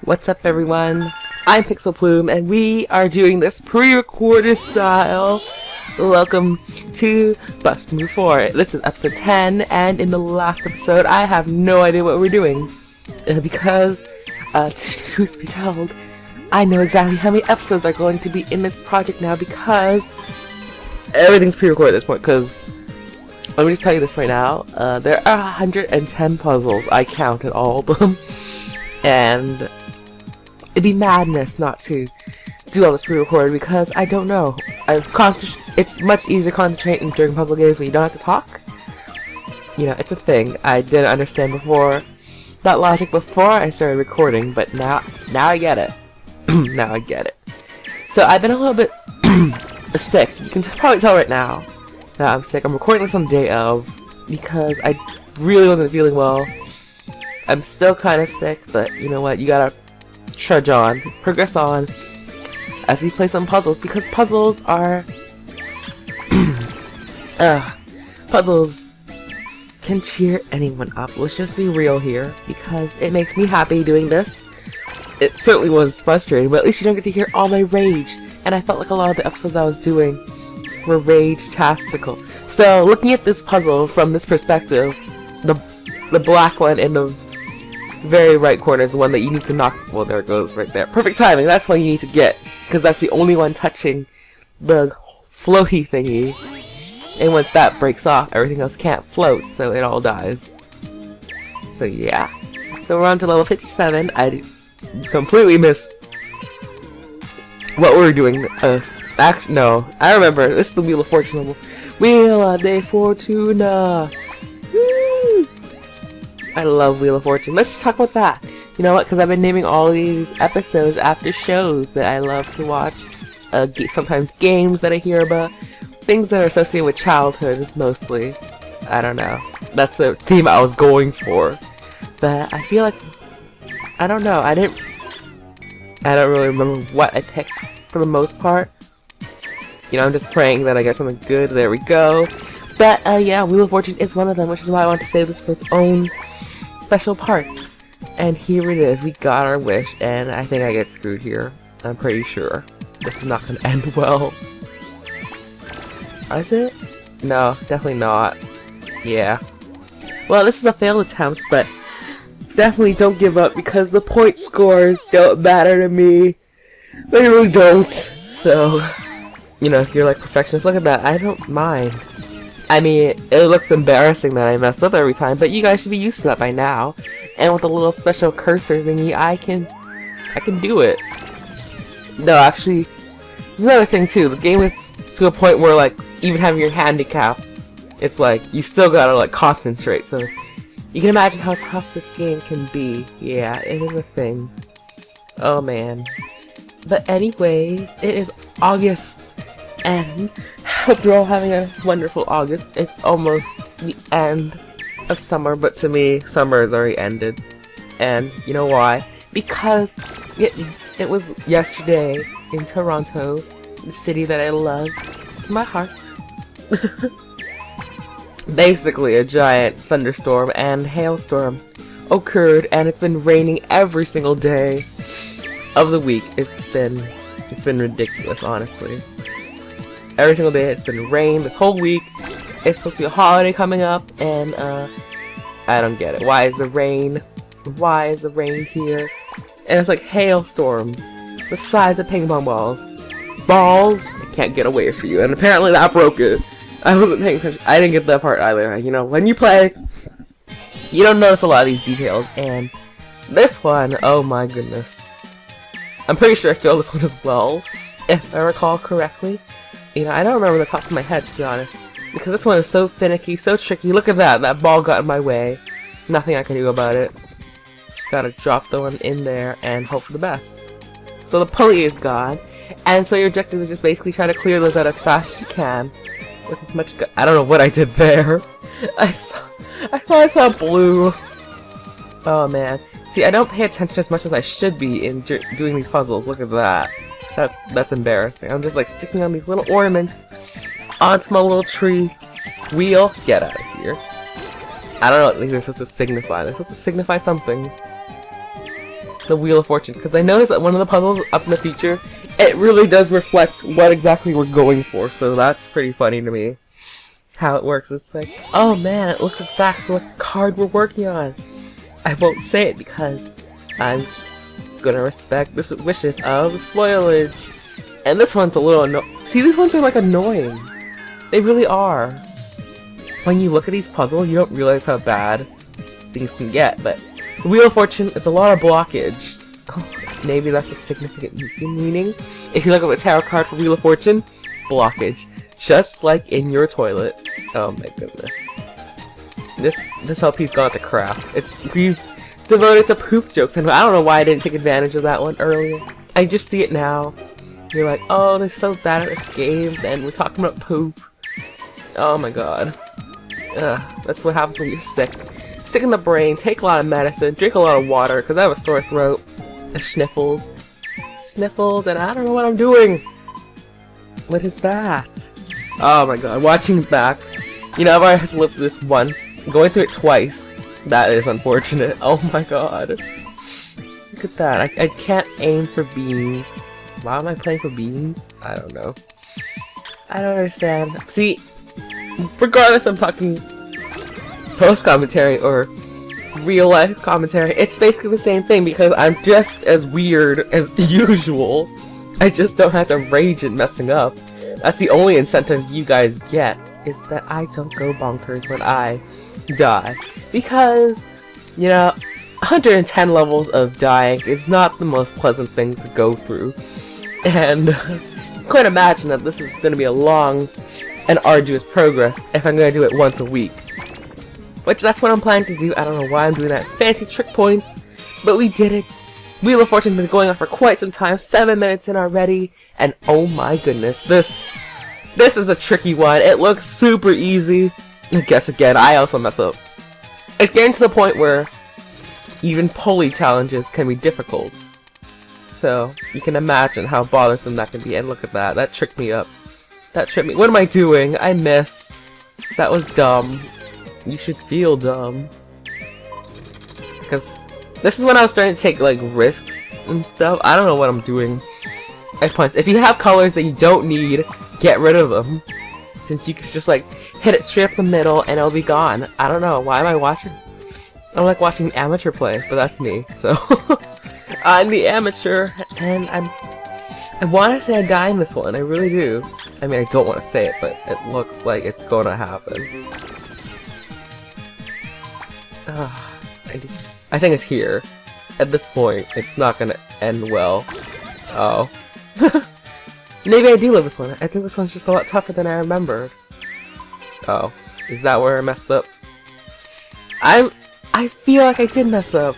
What's up, everyone? I'm Pixel Plume, and we are doing this pre-recorded style. Welcome to Bust Move 4. This is episode 10, and in the last episode, I have no idea what we're doing. Because, truth be told, I know exactly how many episodes are going to be in this project now because everything's pre-recorded at this point, because let me just tell you this right now. There are 110 puzzles. I counted all of them. And it'd be madness not to do all this pre-recorded because I don't know. It's much easier concentrating during puzzle games when you don't have to talk. You know, it's a thing. I didn't understand before that logic before I started recording, but now I get it. Now I get it. So I've been a little bit sick. You can probably tell right now that I'm sick. I'm recording this on the day of because I really wasn't feeling well. I'm still kind of sick, but you know what? You gotta trudge on, progress on, as we play some puzzles, because puzzles are... puzzles can cheer anyone up. Let's just be real here, because it makes me happy doing this. It certainly was frustrating, but at least you don't get to hear all my rage, and I felt like a lot of the episodes I was doing were rage-tastical. So, looking at this puzzle from this perspective, the black one in the very right corner is the one that you need to knock. Well, there it goes, right there. Perfect timing. That's one you need to get, because that's the only one touching the floaty thingy. And once that breaks off, everything else can't float, so it all dies. So yeah. So we're on to level 57. I completely missed what we were doing. Actually, no. I remember. This is the Wheel of Fortune level. Wheel de Fortuna. Woo! I love Wheel of Fortune. Let's just talk about that. You know what? Because I've been naming all these episodes after shows that I love to watch. Sometimes games that I hear about. Things that are associated with childhood, mostly. I don't know. That's the theme I was going for. But I feel like... I don't know. I don't really remember what I picked for the most part. You know, I'm just praying that I get something good. There we go. But, yeah, Wheel of Fortune is one of them, which is why I want to save this for its own special parts. And here it is. We got our wish, and I think I get screwed here. I'm pretty sure. This is not going to end well. Is it? No, definitely not. Yeah. Well, this is a failed attempt, but definitely don't give up because the point scores don't matter to me. They really don't. So, you know, if you're like perfectionist, look at that. I don't mind. I mean, it looks embarrassing that I mess up every time, but you guys should be used to that by now. And with a little special cursor thingy, I can do it. No, actually, another thing too, the game is to a point where, like, even having your handicap, it's like, you still gotta, like, concentrate, so you can imagine how tough this game can be. Yeah, it is a thing. Oh man. But anyways, it is August, and hope you're all having a wonderful August. It's almost the end of summer, but to me, summer has already ended. And you know why? Because it was yesterday in Toronto, the city that I love to my heart. Basically, a giant thunderstorm and hailstorm occurred, and it's been raining every single day of the week. It's been ridiculous, honestly. Every single day it's been rain this whole week. It's supposed to be a holiday coming up, and I don't get it. Why is the rain here? And it's like hailstorms the size of ping pong balls. Balls can't get away from you, and apparently that broke it. I wasn't paying attention. I didn't get that part either. You know, when you play, you don't notice a lot of these details, and this one, oh my goodness. I'm pretty sure I failed this one as well, if I recall correctly. You know, I don't remember the top of my head, to be honest, because this one is so finicky, so tricky. Look at that. That ball got in my way. Nothing I can do about it. Just gotta drop the one in there and hope for the best. So the pulley is gone, and so your objective is just basically try to clear those out as fast as you can. With as much I don't know what I did there. I thought I saw blue. Oh man. See, I don't pay attention as much as I should be in doing these puzzles. Look at that. That's embarrassing. I'm just like sticking on these little ornaments onto my little tree. Wheel, get out of here. I don't know what these are supposed to signify. They're supposed to signify something. the Wheel of Fortune, because I noticed that one of the puzzles up in the feature, it really does reflect what exactly we're going for, so that's pretty funny to me. How it works. It's like, oh man, it looks exactly what card we're working on. I won't say it because I'm gonna respect the wishes of spoilage. And this one's a little see, these ones are like annoying. They really are. When you look at these puzzles, you don't realize how bad things can get, but the Wheel of Fortune is a lot of blockage. Oh, maybe that's a significant meaning. If you look at the tarot card for Wheel of Fortune, blockage. Just like in your toilet. Oh my goodness. This LP's gone to crap. We've devoted to poop jokes, and I don't know why I didn't take advantage of that one earlier. I just see it now. You're like, oh, they're so bad at this game, and we're talking about poop. Oh my god. Ugh, that's what happens when you're sick. Sick in the brain, take a lot of medicine, drink a lot of water, because I have a sore throat. Sniffles. Sniffles, and I don't know what I'm doing. What is that? Oh my god, watching it back. You know, I've already had to live through this once. Going through it twice. That is unfortunate. Oh my god. Look at that. I can't aim for beans. Why am I playing for beans? I don't know. I don't understand. See, regardless I'm talking post-commentary or real-life commentary, it's basically the same thing because I'm just as weird as usual. I just don't have to rage at messing up. That's the only incentive you guys get, is that I don't go bonkers when I die. Because, you know, 110 levels of dying is not the most pleasant thing to go through. And you can't imagine that this is going to be a long and arduous progress if I'm going to do it once a week. Which, that's what I'm planning to do. I don't know why I'm doing that. Fancy trick points, but we did it. Wheel of Fortune's been going on for quite some time, 7 minutes in already, and oh my goodness, this is a tricky one. It looks super easy. I guess again, I also mess up. It's getting to the point where even pulley challenges can be difficult. So, you can imagine how bothersome that can be, and look at that, that tricked me up. That tricked me. What am I doing? I missed. That was dumb. You should feel dumb. Because this is when I was starting to take, like, risks and stuff. I don't know what I'm doing at points. If you have colors that you don't need, get rid of them. Since you can just, like, hit it straight up the middle and it'll be gone. I don't know. Why am I watching? I like watching amateur play, but that's me. So, I'm the amateur, and I want to say I die in this one. I really do. I mean, I don't want to say it, but it looks like it's going to happen. I think it's here. At this point, it's not gonna end well. Oh. Maybe I do love this one. I think this one's just a lot tougher than I remembered. Oh. Is that where I messed up? I feel like I did mess up.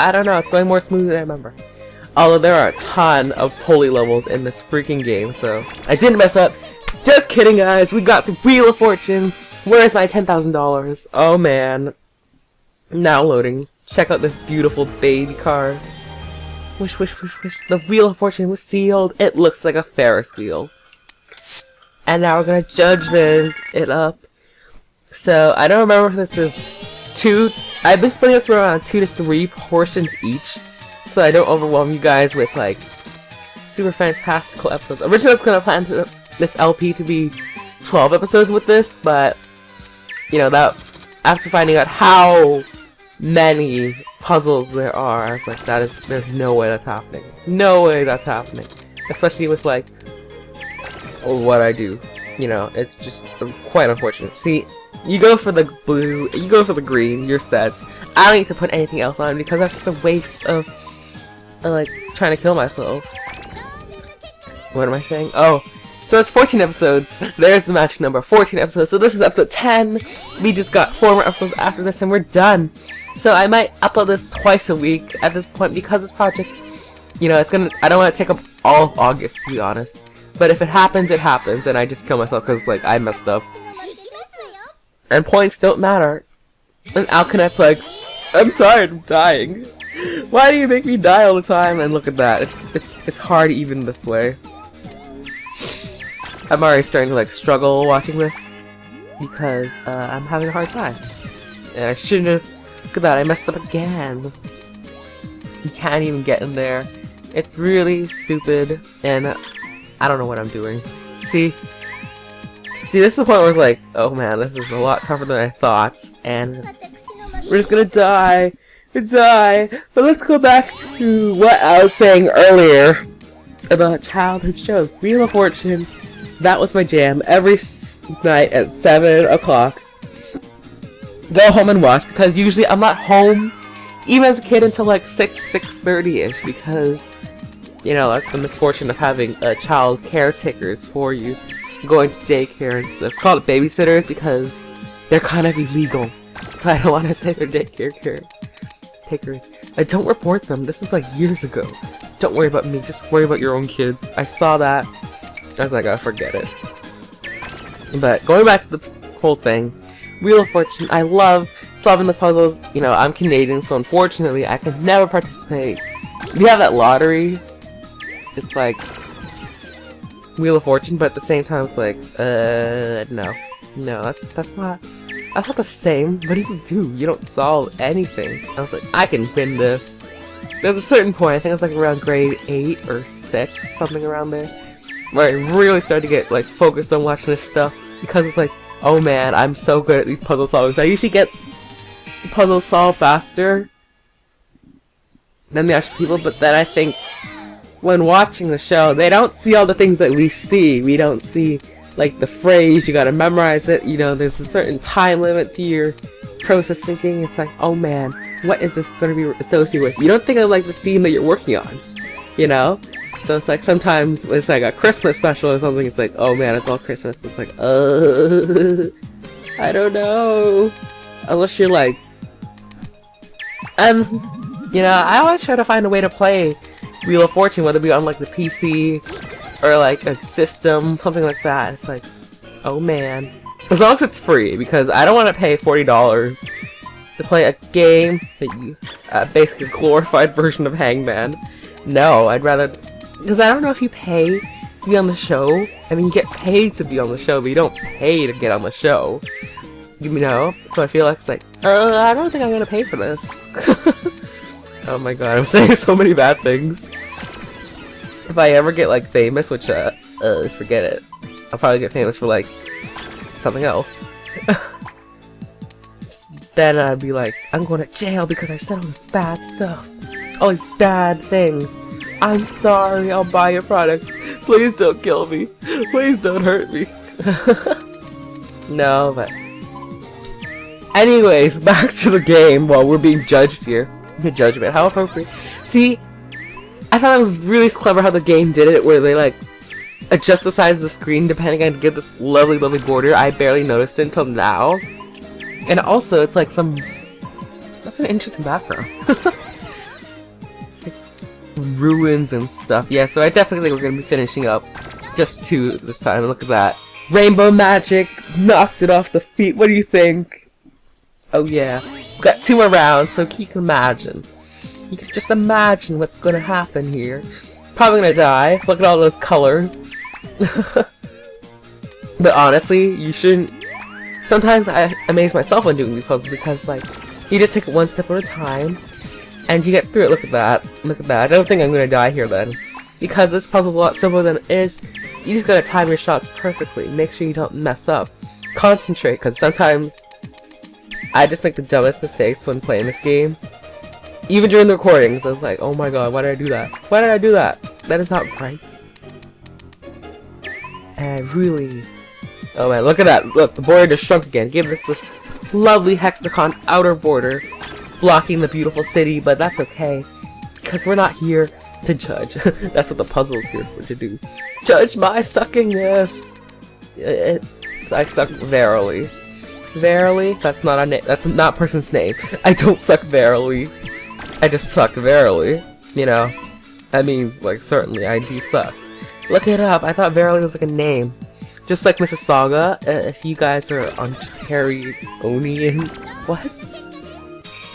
I don't know, it's going more smoothly than I remember. Although there are a ton of pulley levels in this freaking game, so I didn't mess up. Just kidding, guys. We got the Wheel of Fortune. Where's my $10,000? Oh man. Now loading. Check out this beautiful baby card. Wish, wish, wish, wish. The Wheel of Fortune was sealed. It looks like a Ferris wheel. And now we're gonna judgment it up. So, I don't remember if this is 2. I've been splitting it through around 2 to 3 portions each. So I don't overwhelm you guys with, like, super fantastical episodes. Originally I was gonna plan this LP to be 12 episodes with this, but, you know, that, after finding out how many puzzles there are, I was like, there's no way that's happening. No way that's happening. Especially with, like, what I do. You know, it's just quite unfortunate. See, you go for the blue, you go for the green, you're set. I don't need to put anything else on because that's just a waste of, like, trying to kill myself. What am I saying? Oh, so it's 14 episodes. There's the magic number, 14 episodes. So this is episode 10. We just got 4 more episodes after this and we're done. So I might upload this twice a week at this point because this project, you know, I don't want to take up all of August, to be honest. But if it happens, it happens, and I just kill myself because, like, I messed up. And points don't matter. And Alkanet's like, I'm tired of dying. Why do you make me die all the time? And look at that, it's hard even this way. I'm already starting to, like, struggle watching this because I'm having a hard time. And I shouldn't have. Look at that, I messed up again. You can't even get in there. It's really stupid, and I don't know what I'm doing. See, this is the point where it's like, oh man, this is a lot tougher than I thought, and we're just gonna die. But let's go back to what I was saying earlier about childhood shows. Wheel of Fortune, that was my jam. Every night at 7 o'clock. Go home and watch, because usually I'm not home, even as a kid, until like 6:30ish, because, you know, that's the misfortune of having child caretakers for you, going to daycare and stuff. Call it babysitters because they're kind of illegal, so I don't want to say they're daycare caretakers. I don't report them. This is like years ago. Don't worry about me. Just worry about your own kids. I saw that. I was like, oh, forget it. But going back to the whole thing, Wheel of Fortune, I love solving the puzzles. You know, I'm Canadian, so unfortunately I can never participate. We have that lottery. It's like Wheel of Fortune, but at the same time it's like, no, that's not the same. What do you do? You don't solve anything. I was like, I can win this. There's a certain point, I think it's like around grade 8 or 6, something around there, where I really started to get like focused on watching this stuff, because it's like, oh man, I'm so good at these puzzle solvers. I usually get puzzles solved faster than the actual people, but then I think when watching the show, they don't see all the things that we see. We don't see, like, the phrase, you gotta memorize it, you know, there's a certain time limit to your process thinking. It's like, oh man, what is this gonna be associated with? You don't think of, like, the theme that you're working on, you know? So it's like, sometimes it's like a Christmas special or something, it's like, oh man, it's all Christmas. It's like, I don't know. Unless you're like, you know, I always try to find a way to play Wheel of Fortune, whether it be on like the PC or like a system, something like that. It's like, oh man. As long as it's free, because I don't want to pay $40 to play a game that you, basically a glorified version of Hangman. No, I'd rather, because I don't know if you pay to be on the show. I mean, you get paid to be on the show, but you don't pay to get on the show. You know? So I feel like it's like, I don't think I'm gonna pay for this. Oh my god, I'm saying so many bad things. If I ever get like famous, which forget it. I'll probably get famous for like something else. Then I'd be like, I'm going to jail because I said all this bad stuff. All these bad things. I'm sorry, I'll buy your products. Please don't kill me. Please don't hurt me. No, but anyways, back to the game while we're being judged here. The judgment, how appropriate. See, I thought it was really clever how the game did it, where they like adjust the size of the screen depending on to get this lovely, lovely border. I barely noticed it until now. And also, it's like that's an interesting background. Like ruins and stuff. Yeah, so I definitely think we're gonna be finishing up just 2 this time. Look at that. Rainbow Magic knocked it off the feet. What do you think? Oh yeah. We've got 2 more rounds, so you can imagine. You can just imagine what's gonna happen here. Probably gonna die. Look at all those colors. But honestly, you shouldn't. Sometimes I amaze myself when doing these puzzles because, like, you just take it one step at a time and you get through it. Look at that. Look at that. I don't think I'm gonna die here then. Because this puzzle's a lot simpler than it is. You just gotta time your shots perfectly. Make sure you don't mess up. Concentrate, because sometimes I just make the dumbest mistakes when playing this game. Even during the recordings, I was like, oh my god, why did I do that? Why did I do that? That is not right. And really... Oh man, look at that. Look, the border just shrunk again. Give us this lovely hexagon outer border blocking the beautiful city, but that's okay. Because we're not here to judge. That's what the puzzle's here for, to do. Judge my suckingness! I suck verily. Verily? That's not a name. That's not a person's name. I don't suck verily. I just suck verily. You know? That means, like, certainly I do suck. Look it up. I thought verily was like a name. Just like Mississauga, if you guys are Ontarian, what?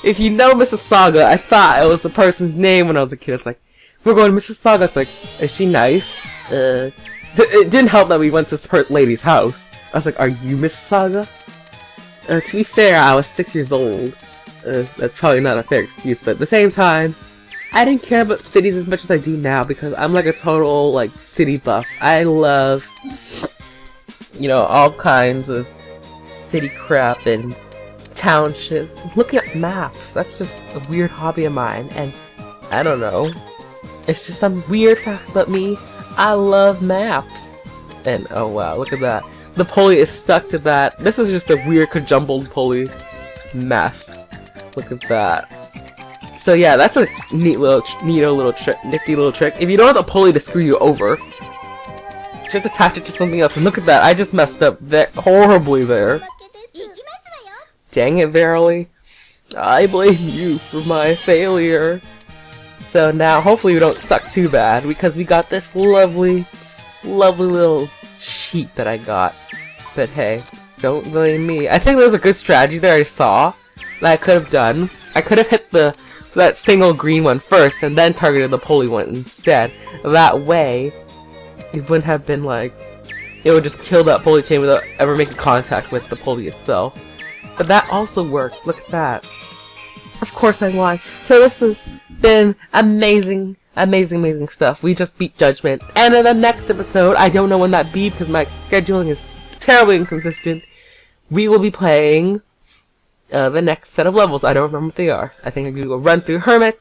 If you know Mississauga, I thought it was the person's name when I was a kid. It's like, we're going to Mississauga. It's like, is she nice? It didn't help that we went to this lady's house. I was like, are you Mississauga? To be fair, I was 6 years old. That's probably not a fair excuse, but at the same time, I didn't care about cities as much as I do now because I'm like a total like city buff. I love, you know, all kinds of city crap and townships. Looking at maps, that's just a weird hobby of mine, and I don't know. It's just some weird facts about me. I love maps. And oh wow, look at that. The pulley is stuck to that. This is just a weird jumbled pulley mess. Look at that. So yeah, that's a nifty little trick. If you don't have the pulley to screw you over, just attach it to something else. And look at that, I just messed up horribly there. Dang it, Verily. I blame you for my failure. So now, hopefully we don't suck too bad, because we got this lovely little sheet that I got. But hey, don't blame me. I think there was a good strategy there I saw that I could have done. I could have hit that single green one first and then targeted the pulley one instead. That way, it wouldn't have been like, it would just kill that pulley chain without ever making contact with the pulley itself. But that also worked. Look at that. Of course I won. So this has been amazing stuff. We just beat Judgment. And in the next episode, I don't know when that be because my scheduling is terribly inconsistent, we will be playing the next set of levels. I don't remember what they are. I think I'm going to go run through Hermits.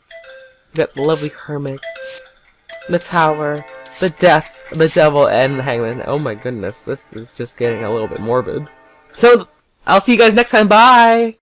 We got the lovely Hermits, the Tower, the Death, the Devil, and the Hangman. Oh my goodness, this is just getting a little bit morbid. So, I'll see you guys next time. Bye!